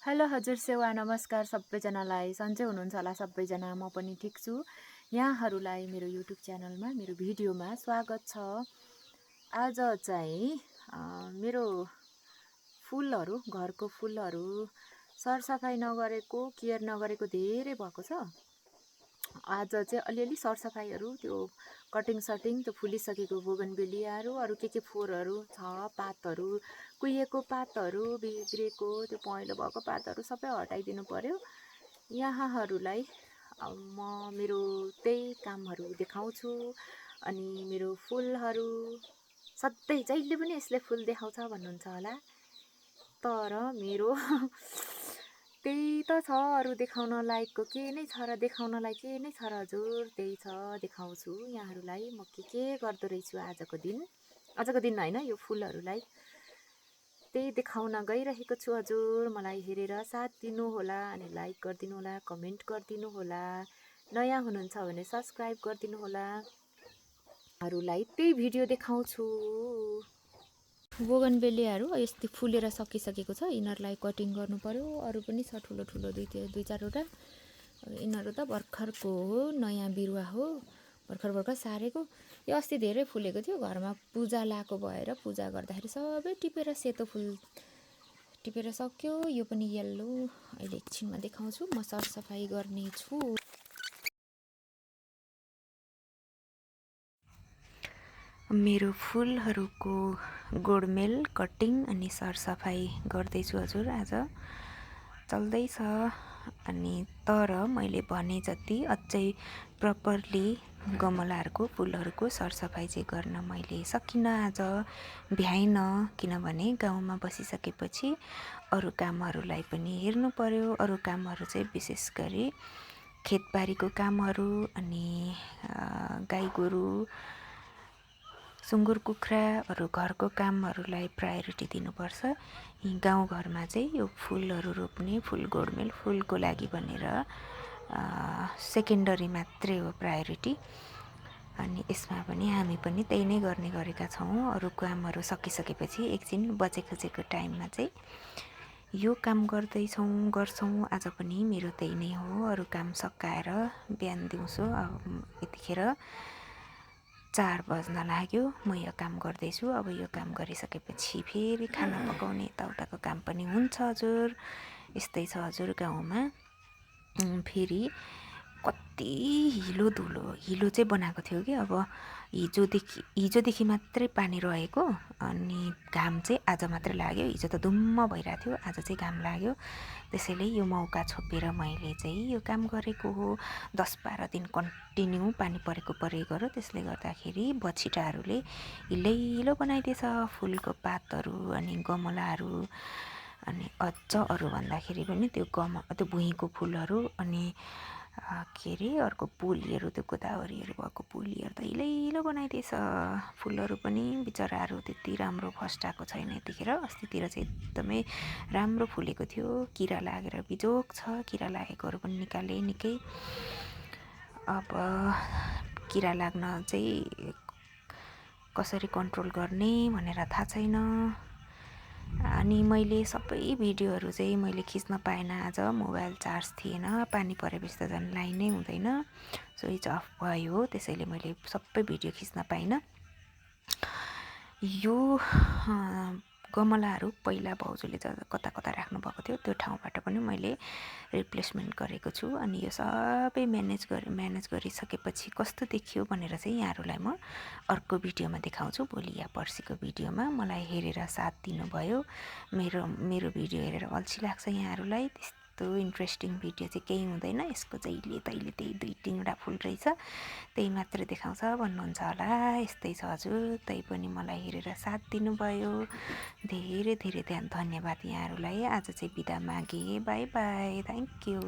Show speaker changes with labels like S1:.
S1: Hello हजुर सेवा नमस्कार सबैजनालाई सन्चै हुनुहुन्छ होला सबैजना। म पनि ठिक छु। यहाँहरूलाई मेरो युट्युब च्यानलमा मेरो भिडियोमा स्वागत छ। आज चाहिँ मेरो फुलहरू घरको फुलहरू सरसफाइ नगरेको केयर नगरेको धेरै भएको छ। आज चाहिँ अलिअलि सरसफाइहरू त्यो कटिङ सटिङ त्यो फुलिसकेको बोगनवेलियाहरू अरू के फोहोरहरू छ पातहरू कुहिएको पातहरू बिग्रेको त्यो पहेँलो भएको पातहरू सबै हटाइदिनु पर्यो। यहाँहरूलाई म मेरो त्यही कामहरू देखाउँछु। अनि मेरो फुलहरू सधैँ जहिले पनि यसले फुल देखाउँछ भन्नुहुन्छ होला, तर मेरो त्यही त छ, अरू देखाउन लायकको के नै छ र देखाउनलाई के नै छ र हजुर, त्यही छ देखाउँछु यहाँहरूलाई म के गर्दो रहेछु आजको दिन होइन, यो फुलहरूलाई त्यही देखाउन गइरहेको छु हजुर। मलाई हेरेर साथ दिनु होला अनि लाइक गरिदिनु होला, कमेन्ट गरिदिनु होला, नयाँ हुनुहुन्छ भने सब्सक्राइब गरिदिनु होला। अरूलाई त्यही भिडियो देखाउँछु। बोगनवेलियाहरू यस्तै फुलेर सकिसकेको छ, यिनीहरूलाई कटिङ गर्नु पर्यो। अरू पनि छ ठुलो ठुलो दुई चारवटा। यिनीहरू त भर्खरको हो, नयाँ बिरुवा हो, भर्खर सारेको। यो अस्ति धेरै फुलेको थियो, घरमा पूजा लाएको भएर पूजा गर्दाखेरि सबै टिपेर सेतो फुल टिपेर सक्यो। यो पनि येल्लो, अहिले एकछिनमा देखाउँछु। म सरसफाइ गर्ने छु। मेरो फुलहरूको गोडमेल कटिङ अनि सरसफाइ गर्दैछु हजुर। आज चल्दैछ अनि तर मैले भने जति अझै प्रपरली गमलाहरूको फुलहरूको सरसफाइ चाहिँ गर्न मैले सकिनँ, आज भ्याइनँ। किनभने गाउँमा बसिसकेपछि अरू कामहरूलाई पनि हेर्नु पर्यो। अरू कामहरू चाहिँ विशेष गरी खेतबारीको कामहरू अनि गाई गोरु सुँगुर कुखुरा अरू घरको कामहरूलाई प्रायोरिटी दिनुपर्छ। गाउँघरमा चाहिँ यो फुलहरू रोप्ने, फुल गोडमेल फुलको लागि भनेर सेकेन्डरी मात्रै हो प्रायोरिटी। अनि यसमा पनि हामी पनि त्यही नै गर्ने गरेका छौँ। अरू कामहरू सकिसकेपछि एकछिन बचेको टाइममा चाहिँ यो काम गर्छौँ। आज पनि मेरो त्यही नै हो। अरू काम सकाएर बिहान दिउँसो यतिखेर 4 बज्न लाग्यो, म यो काम गर्दैछु। अब यो काम गरिसकेपछि फेरि खाना पकाउने यताउताको काम पनि हुन्छ हजुर। यस्तै छ हजुर गाउँमा। फेरि कति हिलो चाहिँ बनाएको थियो कि अब हिजोदेखि मात्रै पानी रहेको, अनि घाम चाहिँ आज मात्रै लाग्यो। हिजो त धुम्म भइरहेको थियो, आज चाहिँ घाम लाग्यो। त्यसैले यो मौका छोपेर मैले चाहिँ यो काम गरेको हो। 10-12 दिन कन्टिन्यू पानी परेको गऱ्यो। त्यसले गर्दाखेरि बछिटाहरूले हिलो बनाइदिएछ फुलको पातहरू अनि गमलाहरू। अनि अझ अरू भन्दाखेरि पनि त्यो भुइँको फुलहरू अनि के अरे अर्को पुलीहरू, त्यो गोदावरीहरू भएको पुलीहरू त हिलो बनाइदिएछ। फुलहरू पनि बिचराहरू त्यति राम्रो फस्टाएको छैन यतिखेर। अस्तितिर चाहिँ एकदमै राम्रो फुलेको थियो। किरा लागेर बिजोग छ। किरा लागेकोहरू पनि निकाले निकै। अब किरा लाग्न चाहिँ कसरी कन्ट्रोल गर्ने भनेर थाहा छैन। अनि मैले सबै भिडियोहरू चाहिँ मैले खिच्न पाइनँ आज। मोबाइल चार्ज थिएन, पानी परेपछि त झन् लाइनै हुँदैन, स्विच अफ भयो। त्यसैले मैले सबै भिडियो खिच्न पाइनँ। यो गमलाहरू पहिला भाउजूले कता राख्नुभएको थियो, त्यो ठाउँबाट पनि मैले रिप्लेसमेन्ट गरेको छु। अनि यो सबै म्यानेज गरिसकेपछि कस्तो देखियो भनेर चाहिँ यहाँहरूलाई म अर्को भिडियोमा देखाउँछु। भोलि या पर्सिको भिडियोमा मलाई हेरेर साथ दिनुभयो। मेरो भिडियो हेरेर अल्छी लाग्छ यहाँहरूलाई, त्यस्तो इन्ट्रेस्टिङ भिडियो चाहिँ केही हुँदैन। यसको जहिले तैले त्यही 2-3वटा फुल रहेछ, त्यही मात्रै देखाउँछ भन्नुहुन्छ होला। यस्तै छ हजुर। त्यही पनि मलाई हेरेर साथ दिनुभयो, धेरै धेरै धन्यवाद यहाँहरूलाई। आज चाहिँ बिदा मागेँ। By by, thank you.